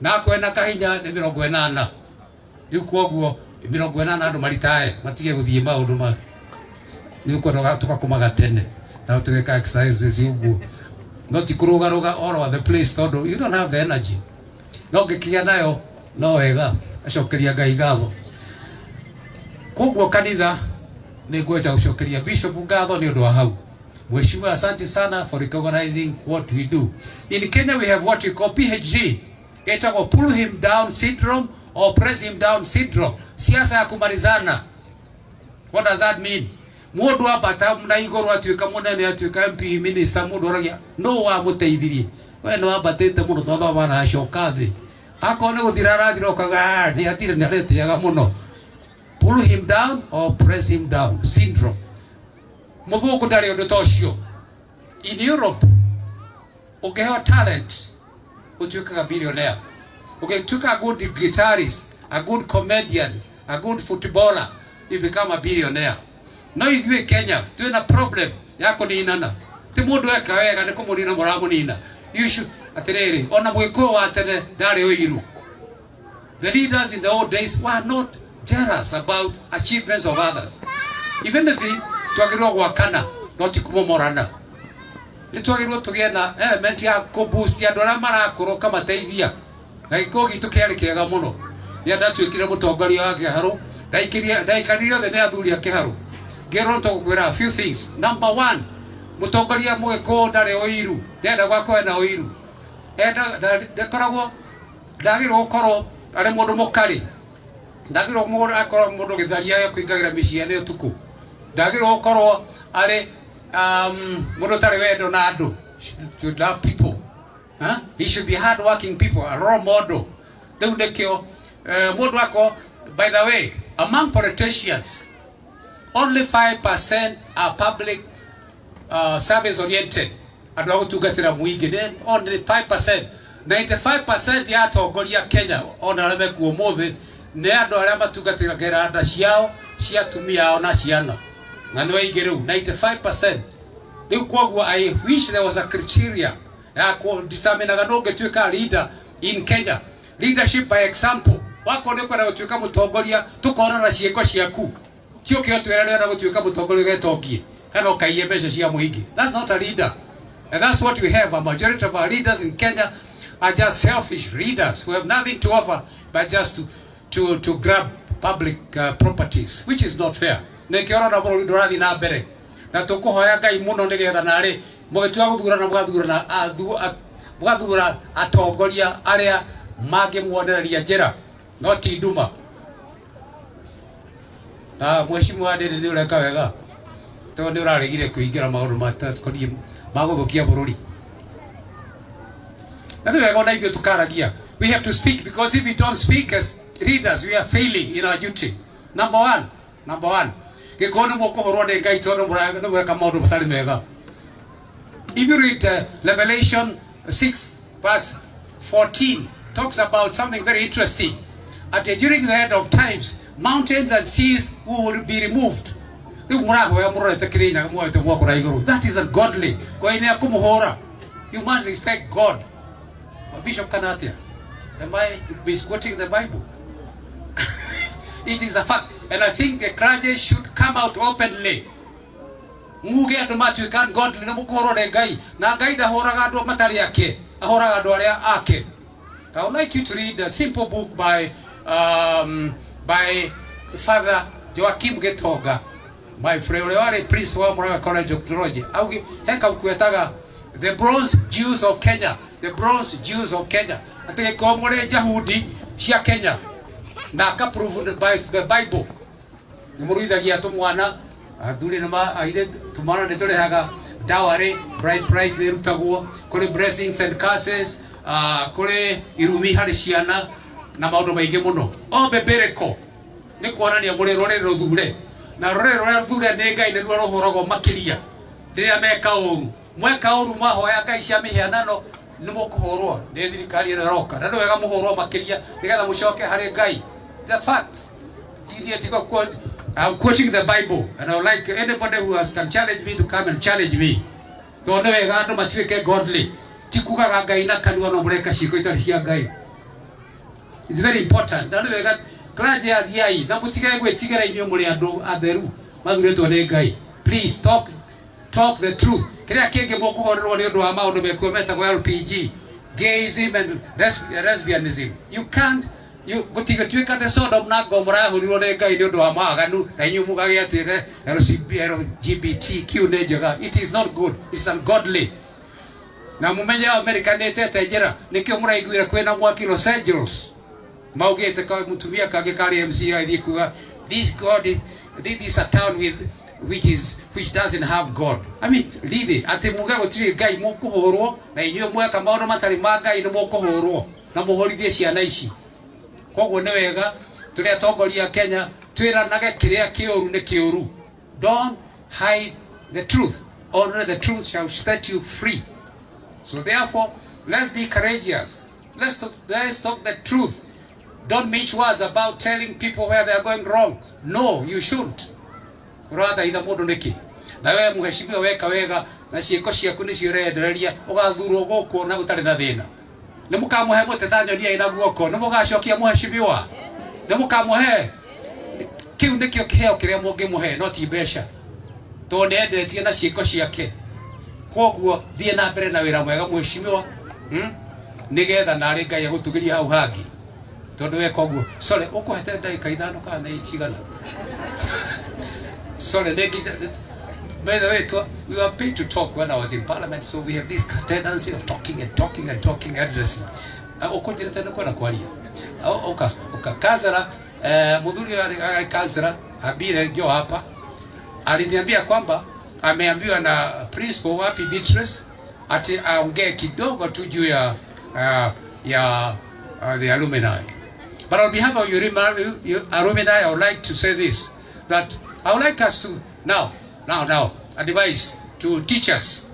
na kwena kahinya ni 80 riu koguo 80 andu maritae matige guthie maundu ma ni ukoraga tukakumaga tene na tugeka exercises uguo not kurugaruga all over the place todo you don't have the energy no gikia nayo no wega acokeria Ngai ngatho koguo kanitha ni ngweja gucokeria bishop ngatho ni undu wa hau. Mheshimiwa, asante sana for recognizing what we do. In Kenya we have what we call PhD. It's called pull him down syndrome or press him down syndrome. Siasa ya kumalizana. What does that mean? Mundu abata mna igoro atuika munene atuika MP minister mundu ragia no wa muteithirie. We no abatete mundu thotho bana acoka thi. Akone guthirara thirokaga ni atire ni aretiaga muno. Pull him down or press him down syndrome. Muthuku ndari undu tocio. In Europe ugehewa talent utuikaga billionaire. Ukituika a good guitarist, a good comedian, a good footballer, you become a billionaire. Now if you in Kenya, you have a problem yako ni inana. Ti mundu eka wega ni kumurina muramu nina. You should atiriri ona mwiko wa tene ndari oiru. The leaders in the old days were not jealous about achievements of others. Even if twagirwo gwakana no ti kumomorana. Ni twagirwo tugiena element ya ko boost ya ndora marakoro kama teithia. Na ikogi tukiari kiega muno. Ya ndatwikire mutongoria wa Kiharu, ndaikirio the ne athuri a Kiharu. Ngero to kwira a few things. Number 1, mutongoria mweko ndare oiru. Ndenda gwako na oiru. Ndakoragwo ndagirwo gukoro ari mundu mukari. Ndagirwo mundu akoro mundu githaria ya kuingagira miciani ne utuku. Ndagirwo gukoro ari mundu tari wendo na andu. Should love people. Huh? He should be hard-working people, a role model. By the way, among politicians, only 5% are public service-oriented. And only 5%. 95% ya atongoria Kenya ona areme kuomothi ne andu aria matugatira geranda ciao cia tumia ona ciana. Na no igeru 95%. Riu koguo I wish there was a criteria ya determine no getuika leader in Kenya. Leadership by example. Wako ne kwenda gutuika mutongoria tukona na cieko ciaku. Kio kio twerana na gutuika mutongoria getokie. Kana ukaiye mbeca cia muingi. That's not a leader. And that's what we have. A majority of our leaders in Kenya are just selfish leaders who have nothing to offer but just to grab public properties, which is not fair. Nekiona na bori dorathi na mbere. Na tukuhoya Ngai muno nigetha nari mugitua guthurana mugathura atongoria aria mangimwonereria njira no ti nduma. Na Mheshimiwa Ndindi ni ureka wega to ni uraregire kuingira maundu matakoniye maguthukia bururi. Na ni wega ona ithio tukaragia. We have to speak, because if we don't speak as leaders, we are failing in our duty. Number one. Gikono mokuhorwo ni Ngai to no mureka maundu matari mega. If you read Revelation 6 verse 14, talks about something very interesting. During the end of times, mountains and seas will be removed. That is ungodly. You must respect God. Bishop Kanatia, am I misquoting the Bible? It is a fact. And I think the clergy should come out openly. Muge andu matuika godly na mukoro de Ngai na Ngai da horaga andu matari yake ahoraga andu aria ake. I would like you to read a simple book by Father Joachim Getoga, my friend, priest wa Muraga College of Theology. Augi heka ukwetaga the bronze Jews of Kenya, the bronze Jews of Kenya. Ateke komore Jahudi cia Kenya na ka proved by the Bible. Nimuruithagia tu mwana athuri na aire tumana ne turehaga dowry, bride price ne rutagwo kuri blessings and curses, kuri irumi hari ciana na maundu maingi muno. O bebereko ni kuonania muri rorero thure na rorero thure ne Ngai ne ruhoragwo makiria riria meka uru mweka uru mahoya Ngai cia mihianano ni mukuhorwo ni thirikari ino roka na wega muhorwo makiria nigetha mucoke hari Ngai. The facts. I'm quoting the Bible, and I would like anybody who can challenge me to come and challenge me. Don't know godly. tikugaga ngai na kanua no mureka ciko itari cia ngai. It's very important. Nanu wega turaje athiai na mutige gwitigera inyo muri andu atheru mathuretwo ni ngai. Please talk the truth. Kiria kingi mukuhorerwo ni undu wa maundu mekuo metagwo LPG, gayism and lesbianism. You can't gutigatwika the Sodom na Gomorrah hurirwo ni ngai ni undu wa maganu na inyu mugage atire LGBTQ nejega. It is not good. It's ungodly. Na mumenye America netete njira nikio muraiguira kwena mwaki Los Angeles maugite ka mutumia kage kari MCA ithi kuga this is a town which doesn't have God. I mean really ati muga gutiri ngai mukuhorwo na inyu mweka maundu matari ma ngai ni mukuhorwo na muhorithie ciana ici. Koguo ni wega turi atongoria Kenya twiranage kiria kiuru ni kiuru. Don't hide the truth. Only the truth shall set you free. So therefore, let's be courageous. Let's talk the truth. Don't mince words about telling people where they are going wrong. No, you shouldn't. Rather, ida mundu niki. Na wewe muheshimiwa weka wega na ciiko ciaku ni ciurendereria ugathurwo guku na gutari na thina. Ni mukamuhe mutetanyo nia ina guoko, ni mugacokia muheshimiwa. Ni mukamuhe kiu ndikio kiheo kiria mungimuhe no ti mbeca. To nendetie na ciiko ciake. Koguo thie na mbere na wira mwega muheshimiwa nigetha nari ngai agutugiria hau hangi tondu we koguo sorry ukuhete ndagika 5 kana ikigana sorry by the way we were paid to talk when I was in parliament, so we have this tendency of talking endlessly. Ukujirete no kwenda kwaria oka kazara mudhuri wa kazara habire ndio hapa aliniambia kwamba ameambiwa na principal wapi Beatrice ati aongee kidogo tu juu ya the alumni. But on behalf of your alumni, I would like to say this, that I would like us to now advise to teachers.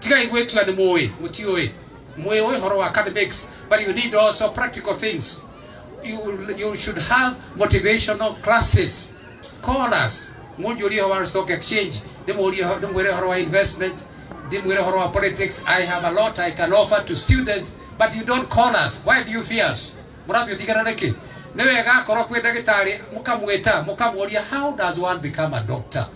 Tigai wetu ani moe mutioi moe horo academics, but you need also practical things. You should have motivational classes. Call us. Mujuri our stock exchange. Demure our investment. Demure our politics. I have a lot I can offer to students, but you don't call us. Why do you fear us? Murafi utikana neki. Newe ga koro kwe dagitari mukamweta mukamuria how does one become a doctor?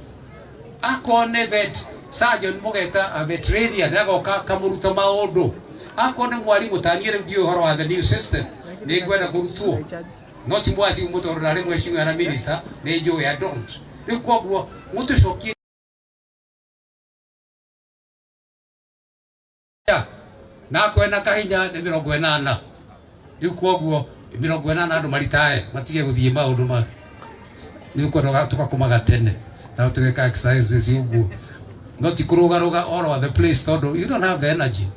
Ako ne vet surgeon mugeta a veterinarian nago kamuruta maondo. Ako ne mwalimu taniere ndio horo wa the new system. Ni gwenda kurutuo. Not mwasi muto rale mweshinga na minister ne jo ya don't. Ni kwa muto shoki na kwena kahinya ni 80 yuko 80 andu maritae matige guthie maundu ma ni uko tukakumaga tene na tugeka exercises yugo not kurugaruga all over the place todo you don't have the energy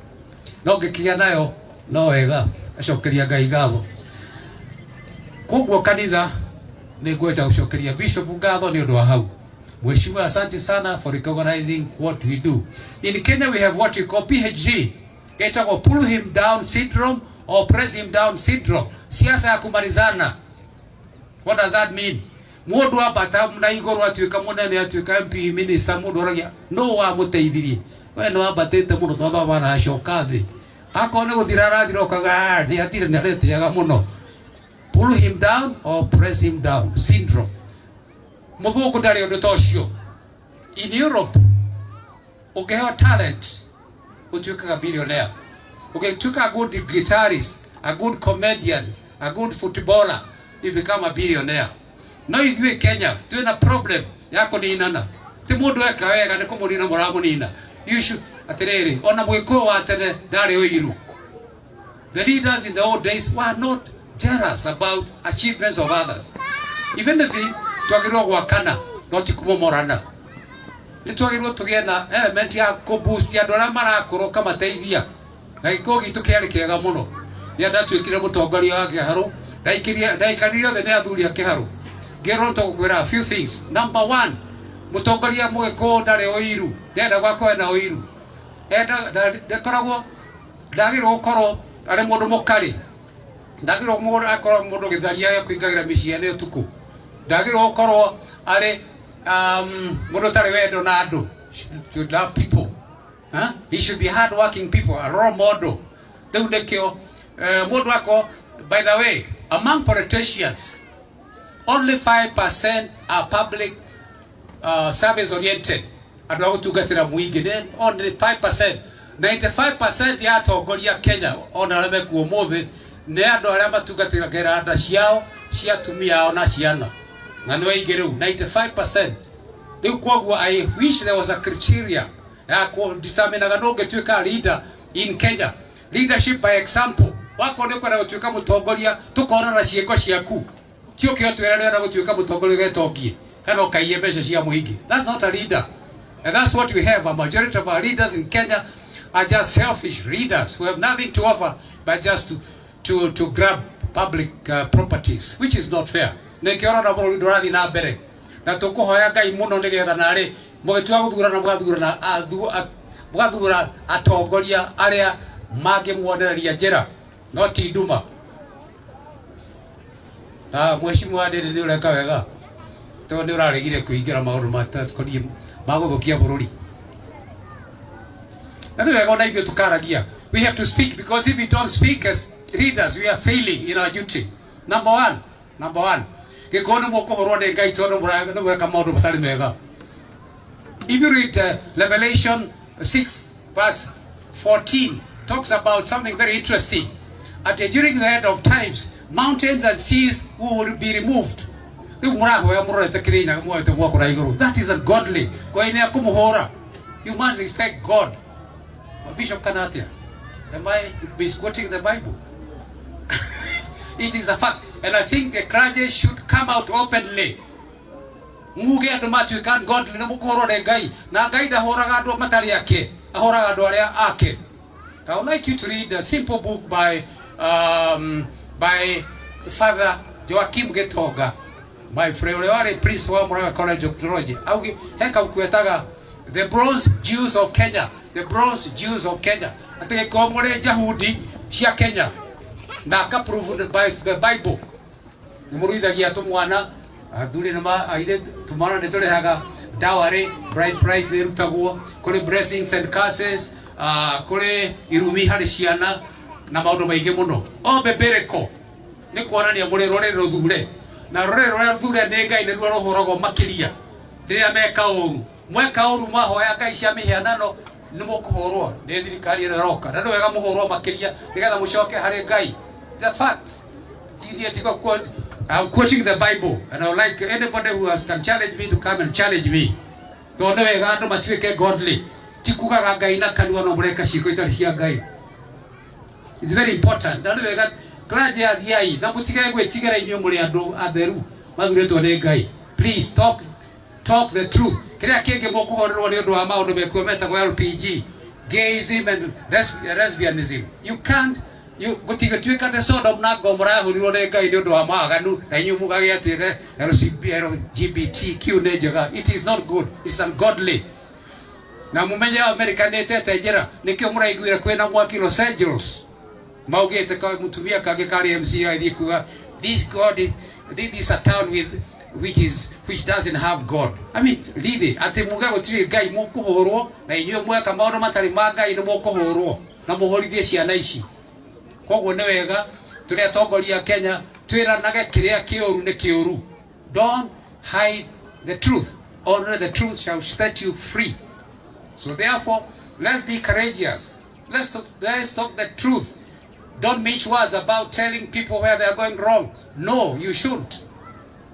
no gikinya nayo no wega acokeria ngai ngatho koguo kanitha ni ngweja gucokeria bishop ngatho ni undu wa hau mheshimiwa asante sana for recognizing what we do. In Kenya we have what we call PhD, getako pull him down syndrome or press him down syndrome. Siasa ya kumalizana. What does that mean? Mundu abata mna igoro atuika munene atuika MP minister mundu ragia no wa muteithirie we no abatete mundu thotha bana acokathi akone guthirara thirokaga ni atire ni arete yaga muno. Pull him down or press him down syndrome. Muthuku ndari undu tocio. In Europe ugeho talent utuika billionaire. Ugetuika a good guitarist, a good comedian, a good footballer, you become a billionaire. No ithui Kenya tuina problem yako ni inana ti mundu eka wega ni kumurina muramu nina you should atiriri ona mwiko wa tene ndari uiru. The leaders in the old days were not jealous about achievements of others. Even if twagirwo gwakana no tikumomorana ni twagirwo tugiena element ya ko boost ya ndora marakoro kama teithia na ikogi tukiari kiega muno ya ndatwikire mutongoria wa Kiharu ndaikarire the ne athuri a Kiharu ngero tokwira a few things. Number 1, mutongoria mweko ndare oiru ndenda gwako na oiru ndakoragwo ndagirwo ukoro ari mundu mukari ndagirwo mundu akoro mundu githaria ya kuingagira micii ne utuku ndagirwo ukoro ari mundu tari wendo na andu. You love people. He should be hard-working people, a role model. By the way, among politicians, only 5% are public service-oriented. Only 5%. 95% ya atongoria Kenya onareme kuomothi ne andu aria matugatira geranda ciao cia tumia ao na ciana. Na no igeru 95%. Riu kwoguo I wish there was a criteria ya ku determine no ngetuika leader in Kenya. Leadership by example. Wako ne kwenda gutuika mutongoria tukona na cieko ciaku. Kio kio twera na gutuika mutongoria getokie. Kana ukaiye mbeca cia muhingi. That's not a leader. And that's what we have. A majority of our leaders in Kenya are just selfish leaders who have nothing to offer but just to grab public properties, which is not fair. Nekiona na bori dorani na bere. Na tukuhoya Ngai muno nigetha nari mugitua guthurana mugathura atongoria aria mangimwonereria njira no ti nduma. Mheshimiwa Ndindi ni ureka wega. To ni uraregire kuingira maundu matakoniye maguthukia bururi. We have to speak, because if we don't speak as leaders, we are failing in our duty. Number one. If you read Revelation 6 verse 14, talks about something very interesting. During the end of times, mountains and seas will be removed. That is ungodly. You must respect God. Bishop Kanatia, am I misquoting the Bible? It is a fact, and I think the clergy should come out openly. Muge andu matuika godly na mukoro de Ngai na Ngai da horaga andu matari yake ahoraga andu aria ake. I would like you to read a simple book by Father Joachim Getoga, my friend, priest wa Muraga College of Theology. Augi heka kuetaga the Bronze Jews of Kenya. The Bronze Jews of Kenya. Ate komore Yahudi cia Kenya. Na ka proved by the Bible. Nimuruithagia tumwana athuri nama aire tumana ne turehaga dowry, bride price ne rutagwo kuri blessings and curses, kuri irumi hari ciana na maundu maingi muno. O bebereko ni kuonania muri rorero thure. Na rorero thure ne Ngai ne ruo rohoragwo makiria. Riria meka uru. Mweka uru mahoya Ngai cia mihianano nimukuhorwo ne thirikari ino roka na wega muhorwo makiria nigetha mucoke hari Ngai. The facts. I'm quoting the Bible, and I would like anybody who can challenge me to come and challenge me. Don't know wega andu matuike godly. Tikugaga Ngai na kanua no mureka ciko itari cia Ngai. It's very important. Don't know wega clergy athiai na mutige gwetigera inyo muri andu atheru mathuretwo ni Ngai. Please talk the truth. Kiria kingi mukuhorerwo ni undu wa maundu mekuo metagwo LPG, gayism and lesbianism. You can't gutigatwika the Sodom na Gomorrah hurirwo ni Ngai ni undu wa maganu na inyu mugage atire LGBTQ ne njega. It is not good. It's ungodly. Na mumenye America ne tete njira nikio muraiguira kwena mwaki Los Angeles maugite ka mutumia kage kari MC athi kuga this is a town which doesn't have God. I mean, really, ate muga gutiri Ngai mukuhorwo na inyu mweka maundu matari ma Ngai ni mukuhorwo na muhorithie ciana ici. Koguo ne wega turi atongoria Kenya twiranage kiria kiuru ni kiuru. Don't hide the truth. Only the truth shall set you free. So therefore, let's be courageous. Let's talk the truth. Don't mince words about telling people where they are going wrong. No, you shouldn't.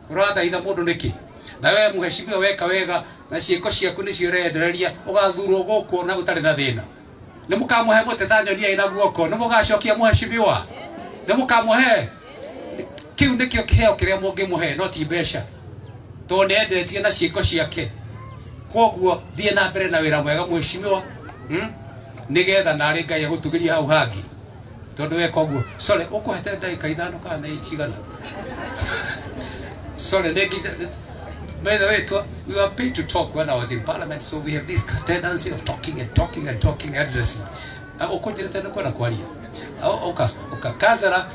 Rather ina mundu niki. Na wewe mheshimiwa weka wega na ciiko ciaku ni ciurendereria ugathurwo guku na gutari na thina. Ni mukamuhe mutetanyonia ina guoko, ni mugacokia mheshimiwa. Ni mukamuhe kiu nikio kiheo kiria mungimuhe no ti mbeca. To ne endetie na ciiko ciake. Koguo thie na mbere na wira mwega mheshimiwa. Nigetha nari Ngai agutugiria hau hangi. Tondu we koguo sorry ukuhete ndagika 5 kana igana. Sorry, by the way, we were paid to talk when I was in Parliament, so we have this tendency of talking endlessly. Okojere tena kwa kwalia. Oka Kazara,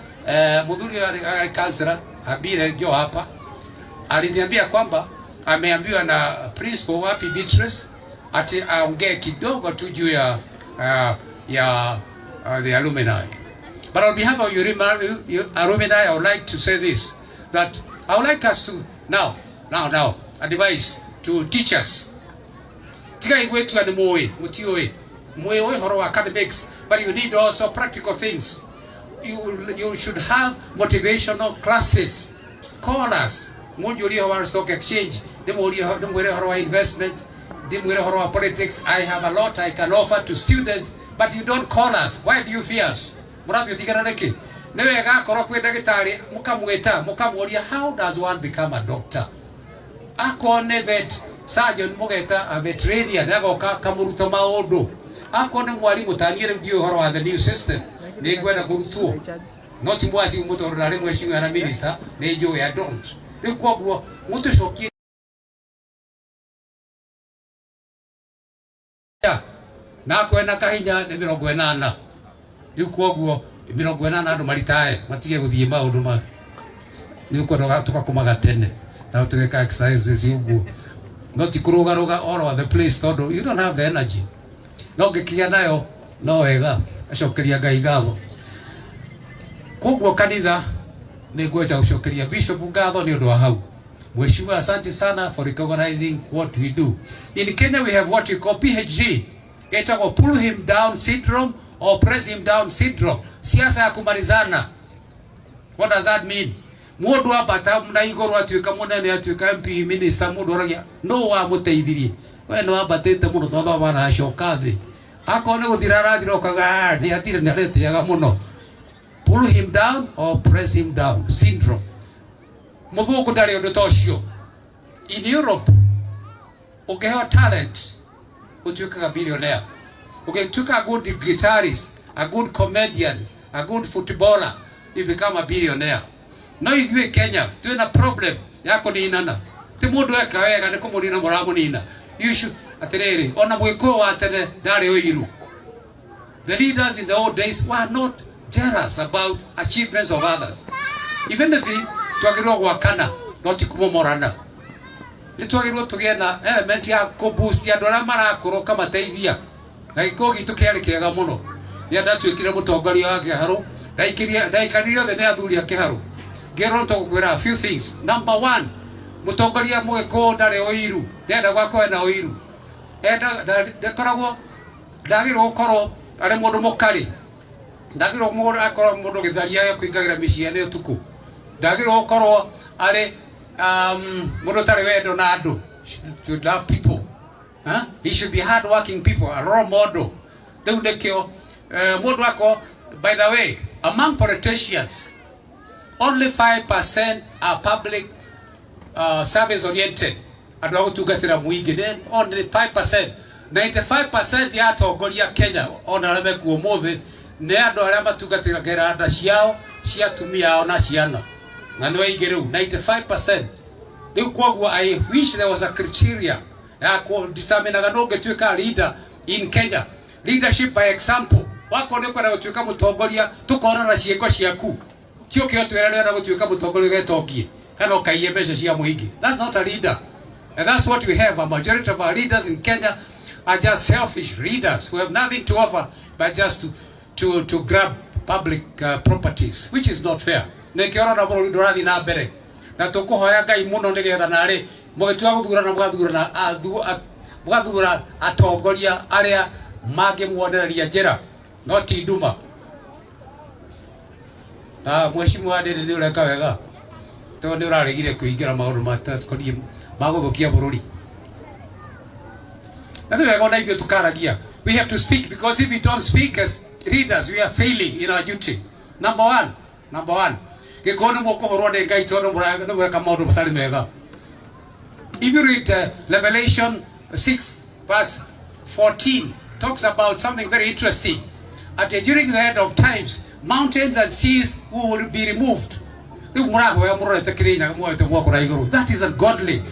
mudhuri wa Kazara, Habire jo hapa. Aliniambia kwamba ameambiwa na principal wapi Beatrice ati aongee kidogo tu juu ya the alumni. But on behalf of your alumni, I would like to say this, that I would like us to now advise to teachers. Tigai wetu ani moe, mutioe, moe horo academics, but you need also practical things. You should have motivational classes. Call us. Mujuri horo stock exchange, demuri horo investment, demuri horo politics. I have a lot I can offer to students, but you don't call us. Why do you fear us? Murafi utikana neki. Newe ga koro kwe dagitari mukamuoria, how does one become a doctor? Ako ne vet surgeon mugeta a veterinarian nago kamuruta maodo. Ako ne mwalimu taniere ndio horo wa the new system. Ne gwena kurutuo. Not mwasi muto rale mweshinga na minister ne jo ya don't. Ne kwa muto shoki na kwena kahinya ne 80 riu koguo 80 andu maritae matige guthie maundu ma ni uko tukakumaga tene na tugeka exercises uguo not kurugaruga all over the place todo you don't have the energy no gikinya nayo no wega acokeria ngai ngabo koguo kanitha ni ngweja gucokeria bishop ngatho ni undu wa hau mheshimiwa asante sana for recognizing what we do in Kenya. We have what you call PhD. Get to pull him down syndrome or press him down syndrome. Siasa ya kumalizana. What does that mean? Mundu abata mna igoro atuika munene atuika MP minister mundu oragia no wa muteithirie we no abatete mundu thotho bana ashokathi akone guthirara thirokaga ni atire ni arete yaga muno. Pull him down or press him down syndrome. Muthuku ndari undu tocio. In Europe ugehewa talent utuika billionaire. Ugetuika a good guitarist, a good comedian, a good footballer, you become a billionaire. No ithui Kenya tuina problem yako ni inana ti mundu eka wega ni kumurina muramu nina you should atiriri ona mwiko wa tene ndari oiru. The leaders in the old days were not jealous about achievements of others. Even if twagirwo gwakana no tikumomorana ni twagirwo tugiena element ya ko boost andu ara marakoro kama teithia na ikogi tukiari kiega muno ya ndatwikire mutongoria wa Kiharu ndaikirio the ne athuri a Kiharu. Get to a few things. Number one, mutongoria mweko ndare oiru ndenda gwako na oiru ndakoragwo ndagirwo gukoro ari mundu mukari ndagirwo mundu akoro mundu githaria ya kuingagira miciane utuku ndagirwo gukoro ari mundu tari wendo na andu should love people. He should be hard working people, a role model. Ndekio mundu ako, by the way, among politicians only 5% are public service oriented. And how to get them then only 5%. 95% ya atongoria Kenya ona arame kuomothi ne andu aria matugatira geranda ciao cia tumia ona ciana. Na no igeru 95%. Riu koguo I wish there was a criteria ya ku determine ga no getuika leader in Kenya. Leadership by example. Wako ne kwenda gutuika mutongoria tukona na cieko ciaku. That's not a leader. And that's what we have. A majority of our leaders in Kenya are just selfish leaders who have nothing to offer but just to grab public properties, which is not fair. Not iduma. Mheshimiwa ndiri ni ureka wega to ni uraregire kuingira maundu matakoni maguthukia bururi na ni wega na ithuĩ tukaragia. We have to speak, because if we don't speak as leaders we are failing in our duty. Number one gikoni mukuhorwo ni ngai tondu mureka maundu matari mega. If you read Revelation 6 verse 14 talks about something very interesting. At during the end of times mountains and seas will be removed. That is ungodly.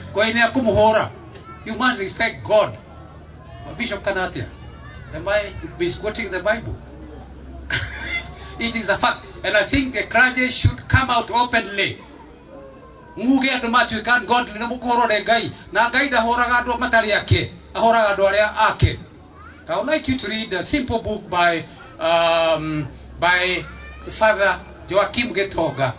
You must respect God. Bishop Kanatia, am I misquoting the Bible? It is a fact, and I think the clergy should come out openly. Muge adu matu kan godly na mukoro de gai na gai da horaga do matari yake ahoraga andu aria ake. I would like you to read a simple book by Father Joachim Getoga,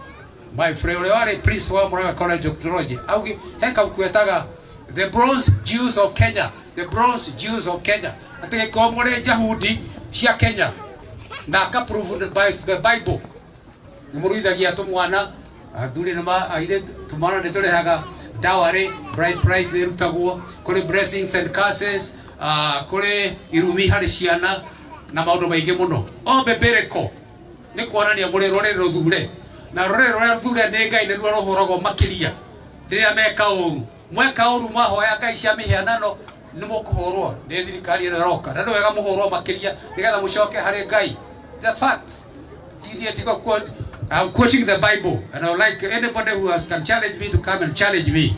my friend, priest wa Muraga College of Theology. Augi heka kuetaga the bronze Jews of Kenya, the bronze Jews of Kenya. Ateke komore Yahudi cia Kenya. Na ka proved by the Bible. Muruithagia tumwana athuri nama aire tumwana nitore haga dowry bride price ni rutagwo kuri blessings and curses kuri irumi hari ciana na maundu maingi muno o bebereko ni kuonania muri rorero thure na rorero thure ni Ngai ni ruo rohoragwo makiria riria meka uru mweka uru mahoya Ngai cia mihianano ni mukuhorwo ni thirikari ino roka na wega muhorwo makiria nigetha mucoke hari Ngai. The facts. I'm quoting the Bible, and I would like anybody who can challenge me to come and challenge me.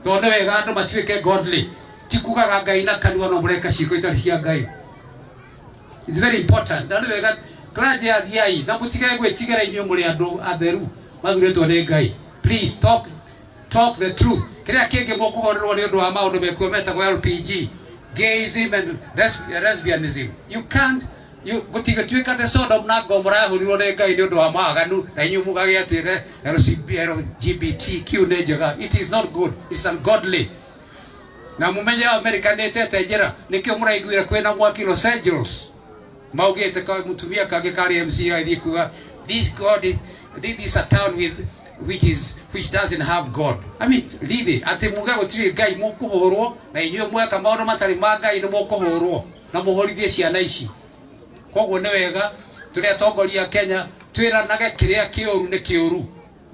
Don't know whether matwike godly. Tikuka gagai na kanwa no breka shiko itaria gai. It's very important. Don't know whether klaje adiai na mutika gwe tigera inyo muri andu atheru magure to ne gai. Please talk the truth. Kria kenge moko horero ni ndu wa maundu mekwemeta kwa LPG, gayism and lesbianism. You can't gutiga twika the Sodom na Gomora huliro ne Ngai ni ndu wa maganu na inyu mugage atire LGBTQ ne jaga. It is not good. It's ungodly. Na mumenya America ne tete jera nikyo muraiguira kwena mwaki Los Angeles maugete ka mutumia kage kali MCI dikuga this God is a town which doesn't have God. I mean leave ate muga gutiri Ngai mukuhorwo na inyu mweka maono matari ma Ngai ni mukuhorwo na muhorithie ciana ici. Koguo ne wega turi atongoria Kenya twiranage kiria kiuru ne kiuru.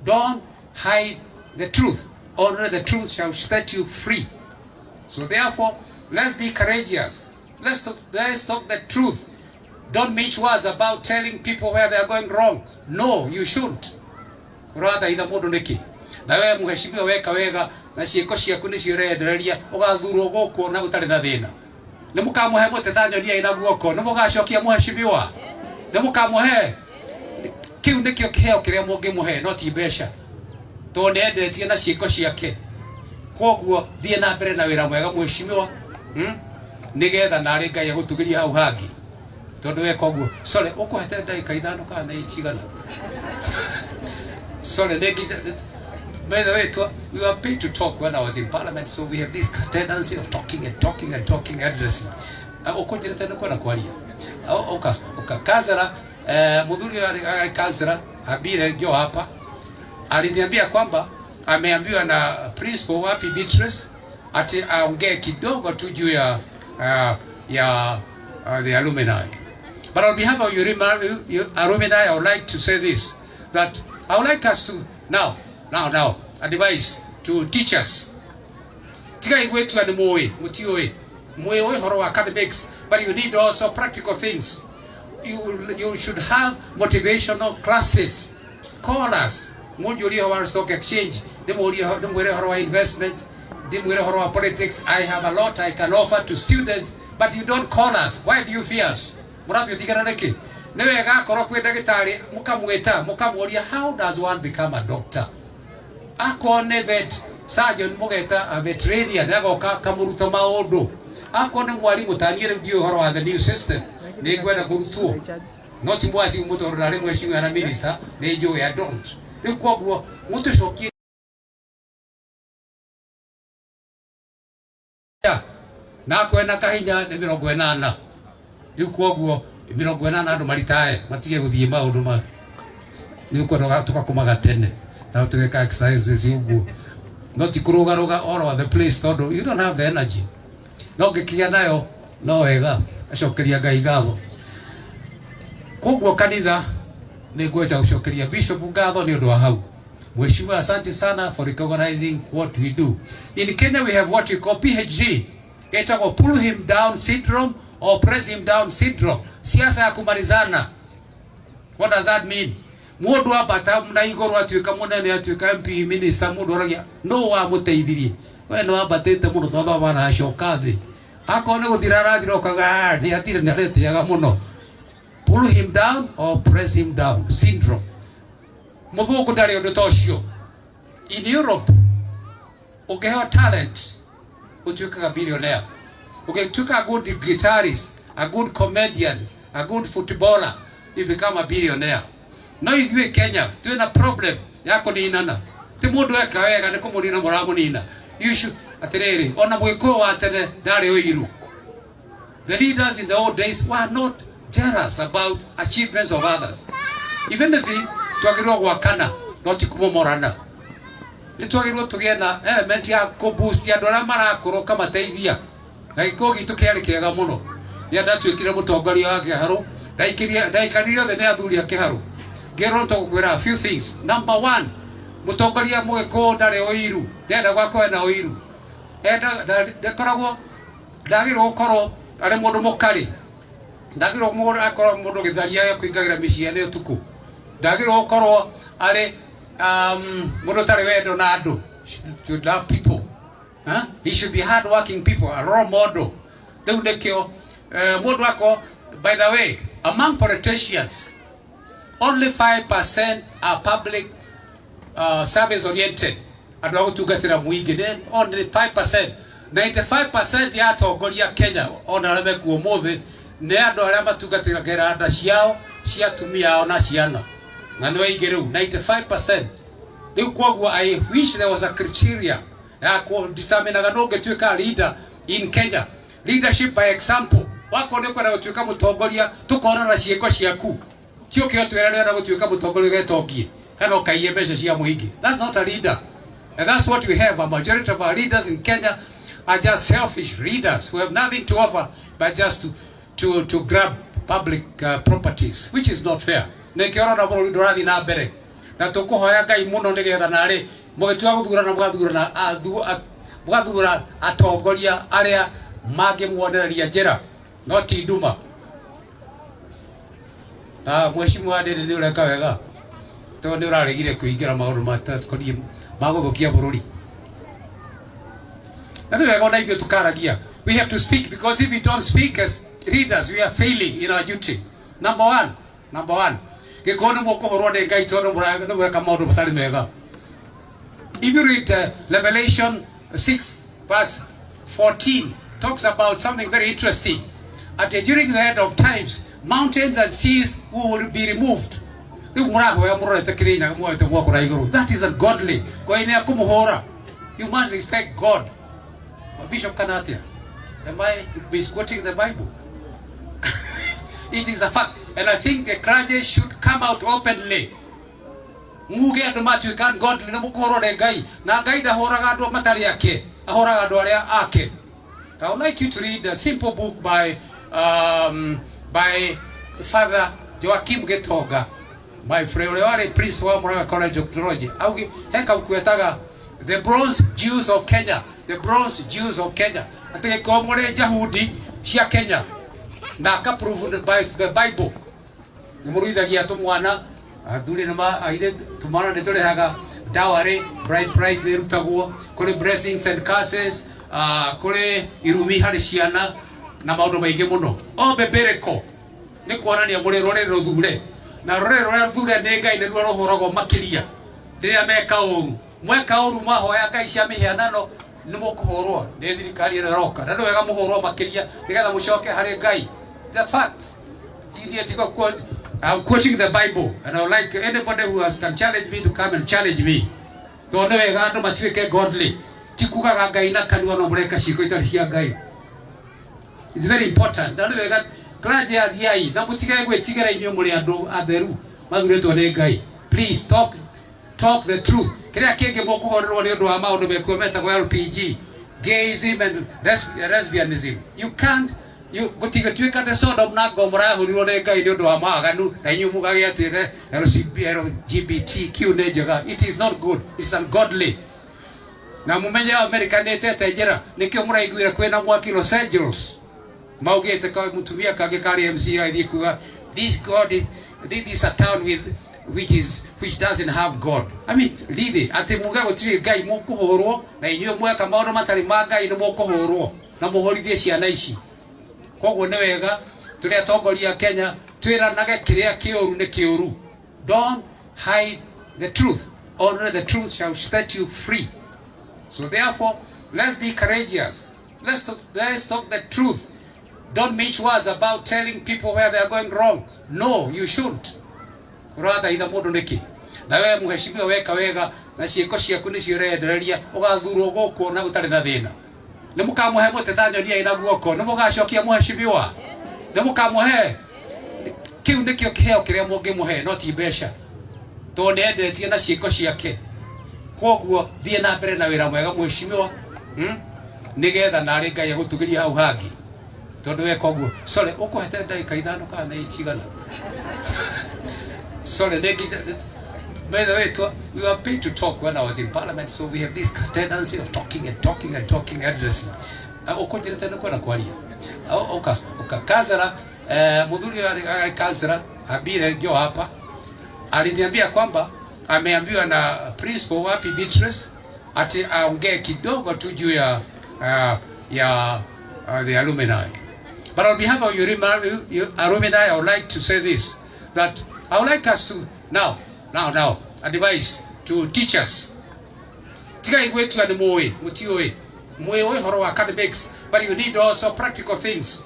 Don't hide the truth. Only the truth shall set you free. So therefore, let's be courageous. Let's talk the truth. Don't mince words about telling people where they are going wrong. No, you shouldn't. Rather, ida mundu niki. Na wewe muheshimiwa weka wega na ciiko ciaku ni ciurendereria ugathurwo guku na gutari na thina. Ni mukamuhe mutethanyo nia ina guoko, ni mugacokia muheshimiwa. Ni mukamuhe kiu nikio kiheo kiria mungimuhe no ti mbeca. To nendetie na ciiko ciake. Koguo thie na mbere na wira mwega muheshimiwa nigetha nari Ngai agutugiria hau hangi tondu we koguo sorry ukuhete ndagika ithano kana cigana sorry by the way we were paid to talk when I was in parliament, so we have this tendency of talking endlessly. Ukonjirete nuko na kwaria oka kazara mudhuri wa kazara habire jo hapa aliniambia kwamba ameambiwa na principal wapi Beatrice ati aongee kidogo tu juu ya the alumni. But on behalf of your alumni, I would like to say this, that I would like us to now advise to teachers. Tigai wetu ani moe mutioe moe horo academics, but you need also practical things. You should have motivational classes. Call us. Munjuri our stock exchange. Demuri investment. Demuri politics. I have a lot I can offer to students, but you don't call us. Why do you fear us? Murafi utikana neki. Newe ga korokwe daktari mukamuoria how does one become a doctor? Ako ne vet surgeon mugeta a veterinarian agoka kamuruta maondo. Ako ne mwalimu tanyere ndio horo wa the new system. Ni gwenda kurutuo. Not mwasi mutorora le mweshinga na minister ne jo ya don't. Ni kwa mutu shoki na kwena kahinya ne 80 riu koguo 80 andu maritae matige guthie maundu ma ni uko tukakumaga tene na tugeka exercises uguo not kurugaruga all over the place todo you don't have the energy no gikia nayo no wega acokeria Ngai gatho koguo kanitha ni ngweja gucokeria bishop gatho ni undu wa hau. Mheshimiwa, asante sana for recognizing what we do. In Kenya we have what we call PhD. It's called pull him down syndrome or press him down syndrome. Siasa ya kumalizana. What does that mean? Mundu abata mna igoro atuika munene atuika MP minister mundu oragia no wa muteithirie. We no abatete mundu thotho bana acoka thi. Akone guthirara thirokaga ni atire ni aretiaga muno. Pull him down or press him down syndrome. Muthuku ndari undu tocio. In Europe ukiheo talent utuikaga billionaire. Okay, took a good guitarist, a good comedian, a good footballer, you become a billionaire. No, if you in Kenya, doing a problem, yako ni inana. Te mundu eka wega ni kumurina moramu nina. You should, atiriri, ona mwiko wa atene, dare oiru. The leaders in the old days were not jealous about achievements of others. Even if twagirwo gwakana, not kumomorana. Nitwagirwo tugiena element ya kuboost ya dola marakoro kama teithia. Na ikogi tukiari kiega muno. Ya ndatwikire mutongoria wa Kiharu, ndaikarire the ne athuri a Kiharu. Ngero tokwira a few things. Number 1, mutongoria mweko ndare oiru. Ndenda gwako na oiru. Ndakoragwo ndagirwo gukoro ari mundu mukari. Ndagirwo mundu akoro mundu githaria ya kuingagira miciane utuku. Ndagirwo gukoro ari mundu tari wendo na andu. Should love people. Huh? He should be hard-working people, a role model. By the way, among politicians, only 5% are public service-oriented. Only 5%. 95% ya atongoria Kenya ona arame kuomothi ne andu aria matugatira geranda ciao cia tumia ao na ciana. Na no igeru 95%. Riu kwoguo I wish there was a criteria ya ku determine ga no getuika leader in Kenya. Leadership by example. Wako ne kwenda gutuika mutongoria tukona na cieko ciaku. Kio kio twera na gutuika mutongoria getokie. Kana ukaiye mbeca cia muingi. That's not a leader. And that's what we have. A majority of our leaders in Kenya are just selfish leaders who have nothing to offer but just to grab public properties, which is not fair. Nekiona na buru dorathi na mbere. Na tukuhoya Ngai muno nigetha nari mugitua guthurana mugathura atongoria aria mangimwonereria njira no ti nduma. Mheshimiwa Ndindi ni ureka wega to ni uraregire kuingira maundu matakoniye maguthukia bururi. We have to speak, because if we don't speak as leaders, we are failing in our duty. Number one. If you read Revelation 6 verse 14, talks about something very interesting. During the end of times, mountains and seas will be removed. That is ungodly. You must respect God. Bishop Kanatia, am I misquoting the Bible? It is a fact, and I think the clergy should come out openly. Muge adu matu kan godly na mukoro de gai na gai da horaga adu matari yake ahoraga adu aria ake. I would like you to read a simple book by Father Joachim Getoga, my friend, priest wa Muraga College of Theology. Augi heka kuetaga the bronze Jews of Kenya. The bronze Jews of Kenya. Ate komore Yahudi cia Kenya. Na ka proved by the Bible. Nimurithagia tumwana athuri nama aire tumwana nitore haga dowry bride price ni rutagwo kuri blessings and curses kuri irumi hari ciana na maundu maingi muno. O bebereko ni kuonania muri rorero thure na rorero thure ni Ngai ni ruo rohoragwo makiria riria meka uru mweka uru mahoya Ngai cia mihianano ni mukuhorwo ni thirikari ino roka na wega muhorwo makiria nigetha mucoke hari Ngai. The facts. I'm quoting the Bible, and I would like anybody who can challenge me to come and challenge me. Don't know wega ndo matuike godly. Tikuga Ngai na kanwa no mureka ciko itari cia Ngai. It's very important. Don't know wega clergy athiai na mutige gwetigera inyo muri andu atheru mathuretwo ni Ngai. Please talk the truth. Kiria kingi mukuhorerwo ni undu wa maundu mekuo metagwo LPG, gayism and lesbianism. You can't gutiga twika the Sodom na Gomorrah hurirwo ni Ngai ni undu wa maganu na inyu mugagiatire LGBTQ ne njega. It is not good. It's ungodly. Na mumenya America netete njira nikio muraiguira kwena mwaki Los Angeles maugite ka mutumia kage kali MC aithie kuga this is a town which doesn't have God. I mean, really, ate muga gutiri Ngai mukuhorwo na inyu mweka maundu matari ma Ngai ni mukuhorwo na muhorithie ciana ici. Koguo ni wega turi atongoria Kenya twiranage kiria kiuru ni kiuru. Don't hide the truth. Only the truth shall set you free. So therefore, let's be courageous. Let's talk the truth. Don't mince words about telling people where they are going wrong. No, you shouldn't. Kurada ida mundu niki. Na wewe mheshimiwa weka wega na ciiko ciaku ni ciurendereria ugathurwo guku na gutari na thina. Ni mukamuhe mutetanyo nia ina guoko, ni mugacokia mheshimiwa. Ni mukamuhe kiu ndikio kiheo kiria mungimuhe no ti mbeca. To nendetie na ciiko ciake. Koguo thie na mbere na wira mwega mheshimiwa. Nigetha nari Ngai agutugiria hau hangi. Tondu we koguo sorry ukuhete ndagika ithano kana icigana. Sorry, by the way, we were paid to talk when I was in Parliament, so we have this tendency of talking endlessly. Ukojirete nuko na kwaria. Oka Kazara, mudhuri wa Kazara, Habire jo hapa. Aliniambia kwamba ameambiwa na principal wapi Beatrice ati aongee kidogo tu juu ya the alumni. But on behalf of your alumni, I would like to say this, that I would like us to now advise to teachers. Tigai wetu ani moe, mutioe. Moe horo academics, but you need also practical things.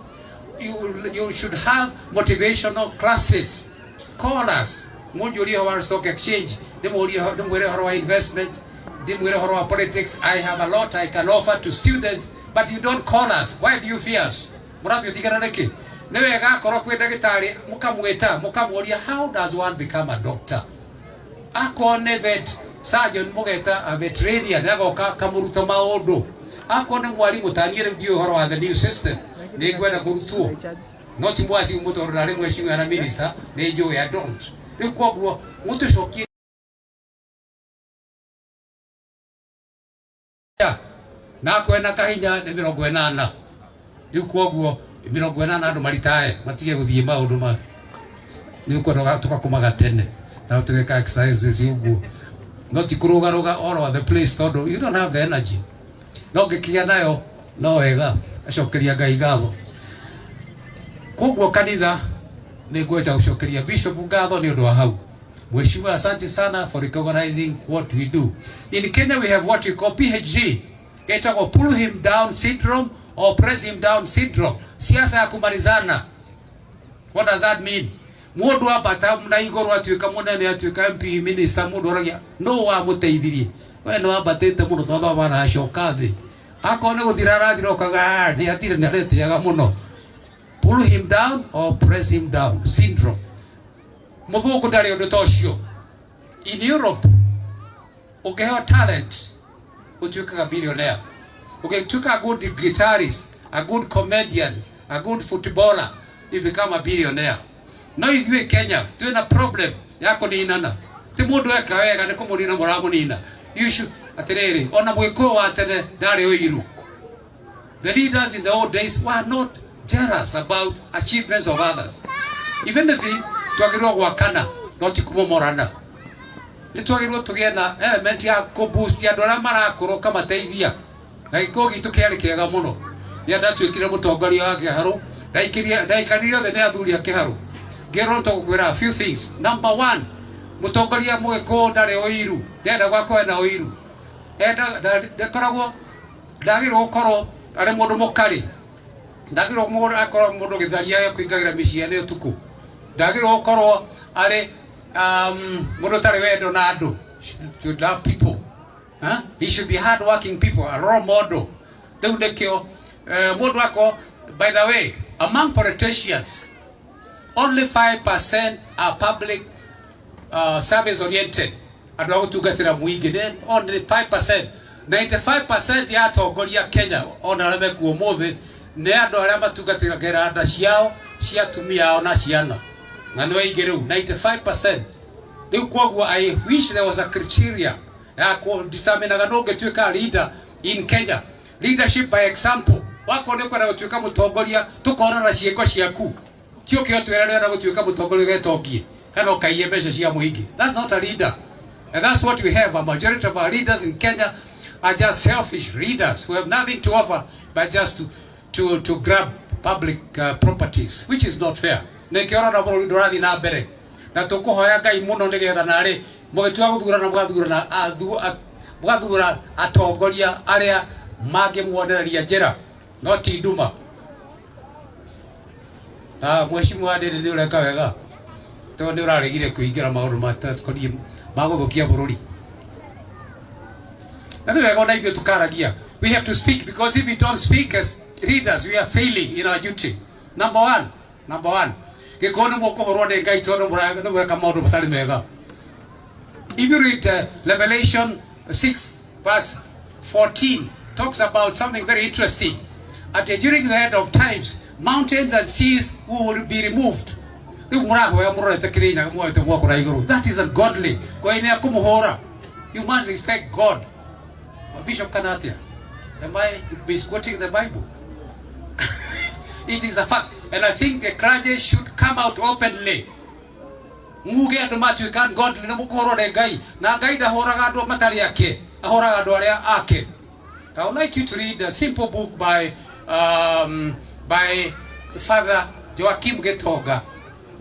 You should have motivational classes. Call us. Mujuri horo stock exchange. Demuri horo investment. Demuri horo politics. I have a lot I can offer to students, but you don't call us. Why do you fear us? Murabyo tiganareke. Newe gakoro kwe dagitari mukamuria how does one become a doctor? Akone vet surgeon mugeta a veterinarian agoka kamuruta maondo. Akone mwalimu taniere ndio horo wa the new system. Ni gwenda kurutuo. Not mwasi muto rale mweshimu ya minister ne jo ya don't. Ni kwa muto shoki na kwena kahinya ne 80. Yuko 80 andu maritae matige guthie maundu ma ni uko tukakumaga tene na tugeka exercises yugo not kurugaruga all over the place todo you don't have the energy no gikia nayo no wega acokeria Ngai gatho koguo kanitha ni ngweja gucokeria bishop gatho ni undu wa hau mheshimiwa asante sana for recognizing what we do in Kenya. We have what we call PhD, getako pull him down syndrome or press him down syndrome. Siasa ya kumalizana. What does that mean? Mundu abata mna igoro atuika munene atuika MP minister mundu oragia no wa muteithirie we no abatete mundu thotha bana acoka thi akone guthirara thirokaga ni atire ni aretiaga muno. Pull him down or press him down syndrome. Muthuku ndari undu tocio. In Europe ukiheo talent utuikaga billionaire. Ukituika a good guitarist, a good comedian, a good footballer, you become a billionaire. Now if you in Kenya, you have a problem. Yako ni inana. Ti mundu eka wega ni kumurina muramu nina. You should aterere. Ona mwiko wa atene dare oiru. The leaders in the old days were not jealous about achievements of others. Even if tuagirwa wakana, not kumomorana. Tuagirwa tugena element ya kuboost ya dola mara kuroka mateithia. Na ikogi tukiari kiega muno. Ya datu ikire mutongoria wa Kiharu. Daikariria the ne athuri a Kiharu. Ngero to kukwira a few things. Number 1, mutongoria mweko ndare oiru. Ndenda gwako na oiru. Ndakoragwo ndagirwo gukoro ari mundu mukari. Ndagirwo mundu akoro mundu githaria ya kuingagira micii ne utuku. Ndagirwo gukoro ari mundu tari wendo na andu. Should love people. He should be hard-working people, a role model. By the way, among politicians, only 5% are public service-oriented. Only 5%. 95% ya atongoria Kenya ona arame kuomothe ne andu aria matugatira geranda ciao cia tumia ao na ciana. Na no igeru 95%. Riu koguo I wish there was a criteria ya ko determine no getuika leader in Kenya. Leadership by example. Wako ndiko na gutuika mutongoria tukona na cieko ciaku. Kio kio twera na gutuika mutongoria getokie. Kana ukaiye mbeca cia muingi. That's not a leader. And that's what we have. A majority of our leaders in Kenya are just selfish leaders who have nothing to offer but just to grab public properties, which is not fair. Nekiona na bodi dorathi na mbere. Na tukuhoya Ngai muno nigetha nari mugitua guthurana mugathura atongoria aria mangimuonereria njira not iduma mheshimiwa Ndindi ni ureka wega to ni uraregire kuingira maundu matakoni maguthukia bururi na ni wega na ithuĩ tukaragia. We have to speak, because if we don't speak as leaders, we are failing in our duty. Number one gikono mukuhorwo ni Ngai tondu mureka maundu matari mega. If you read Revelation 6 verse 14, talks about something very interesting. At during the end of times, mountains and seas will be removed. That is ungodly. You must respect God. Bishop Kanatia, am I misquoting the Bible? It is a fact, and I think the clergy should come out openly. Muge andu matuika godly na mukoro ne Ngai na Ngai ndahoraga andu matari yake, ahoraga andu aria ake. I would like you to read a simple book by Father Joachim Getoga,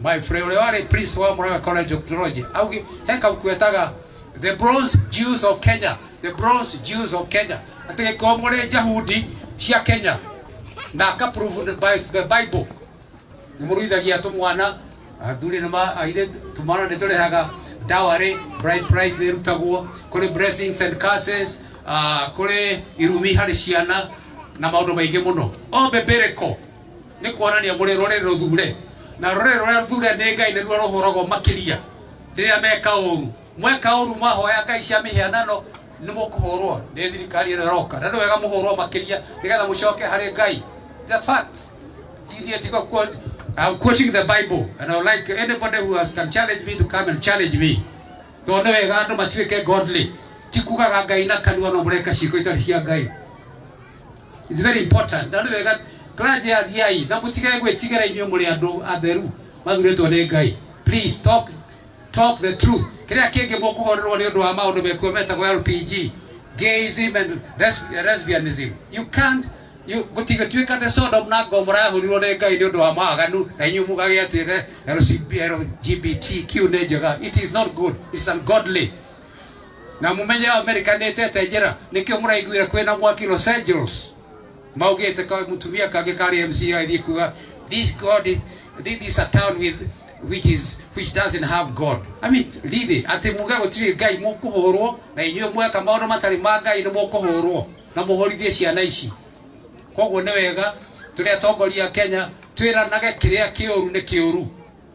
my friend, priest wa Muraga College of Theology. Augi heka kuetaga the Bronze Jews of Kenya. The Bronze Jews of Kenya. Ate komore Jahudi cia Kenya. Na ka proved by the Bible. Nimuruithagia tumwana athuri nama aire tumana ne turehaga dowry, bride price ne rutagwo kuri blessings and curses, kuri irumi hari ciana na maundu maingi muno. O bebereko ni kuonania muri rorero thure. Na rorero thure ne Ngai ne ruo rohoragwo makiria. Riria meka uru. Mweka uru mahoya Ngai cia mihianano ni mukuhorwo ni thirikari ino roka. Na ndu wega muhorwo makiria nigetha mucoke hari Ngai. The facts. I'm quoting the Bible, and I would like anybody who can challenge me to come and challenge me. Don't know whether matuike godly. Tikuga Ngai na kanua no mureka ciko itari cia Ngai. It's very important. Don't know whether clergy athiai na mutige gwetigera inyo muri andu atheru mathuretwo ni Ngai. Please talk the truth. Kiria kingi mukuhorerwo ni undu wa maundu mekuo metagwo LPG, gayism and lesbianism. You can't gutigatwika the Sodom na Gomora hurirwo ni Ngai ni undu wa maganu na inyu mugage atire LGBTQ ne njega. It is not good. It's ungodly. Na mumenye America netete njira nikio muraiguira kwina mwaki Los Angeles maugite ka mutumia kage kari MCA ithikuga this is a town which doesn't have God. I mean, really, ati muga gutiri Ngai mukuhorwo na inyu mweka maundu matari ma Ngai ni mukuhorwo na muhorithie ciana ici. Koguo ni wega turia tongoria Kenya twiranage kiria kiuru ni kiuru.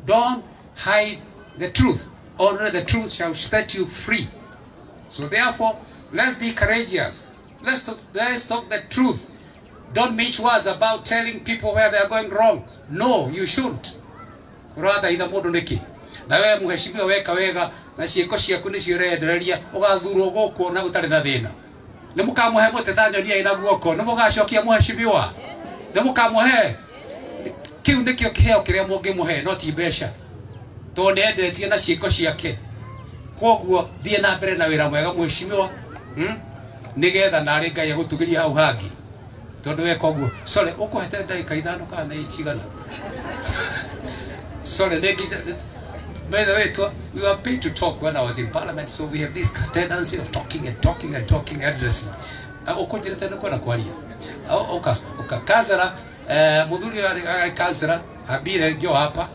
Don't hide the truth. Only the truth shall set you free. So therefore, let's be courageous. Let's talk the truth. Don't mince words about telling people where they are going wrong. No, you shouldn't. Rather ina mundu niki. Na wewe mheshimiwa weka wega na ciiko ciaku ni ciurendereria ugathurwo guku na gutari na thina. Ni mukamuhe mutethanyo ni ina guoko, ni mugacokia mheshimiwa. Ni mukamuhe kiu ndikio kiheo kiria mungimuhe no ti mbeca. To ndendetie na ciiko ciake. Koguo thie na mbere na wira mwega mheshimiwa. Nigetha nari Ngai agutugiria hau hangi. Tondu we koguo sole ukuhete ndagika 5 kana icigana. Sorry, by the way, we were paid to talk when I was in Parliament, so we have this tendency of talking endlessly. Kazara, mudhuri wa Kazara, Habire jo hapa,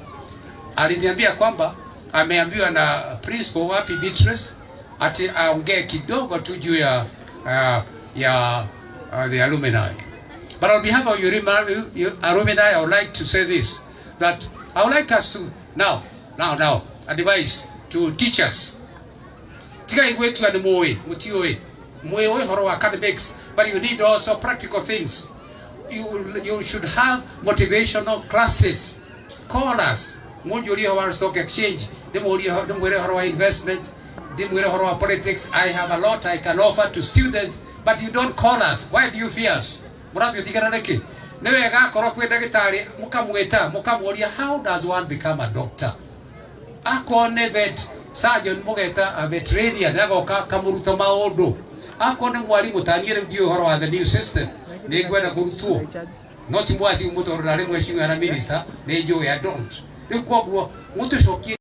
aliniambia kwamba ameambiwa na principal wapi Beatrice ati aongee kidogo tu juu ya the alumni. But on behalf of your alumni, I would like to say this, that I would like us to now advise to teachers. Tigai wetu ani mutioe horo academics, but you need also practical things. You should have motivational classes. Call us. Mujuri horo stock exchange. Demuri horo investment. Demuri horo politics. I have a lot I can offer to students, but you don't call us. Why do you fear us? Muravyo tigaraneki. Newe gakoro kwe dagitari mukamuria how does one become a doctor? Akone vet surgeon mugeta a veterinarian agoka kamuruta maundu. Akone mwalimu tanyire ndio horo wa the new system. Ni gwenda kurutuo. Not mwasi muto rale mweshinga na minister, ne jo ya don't. Ni kwa muto shoki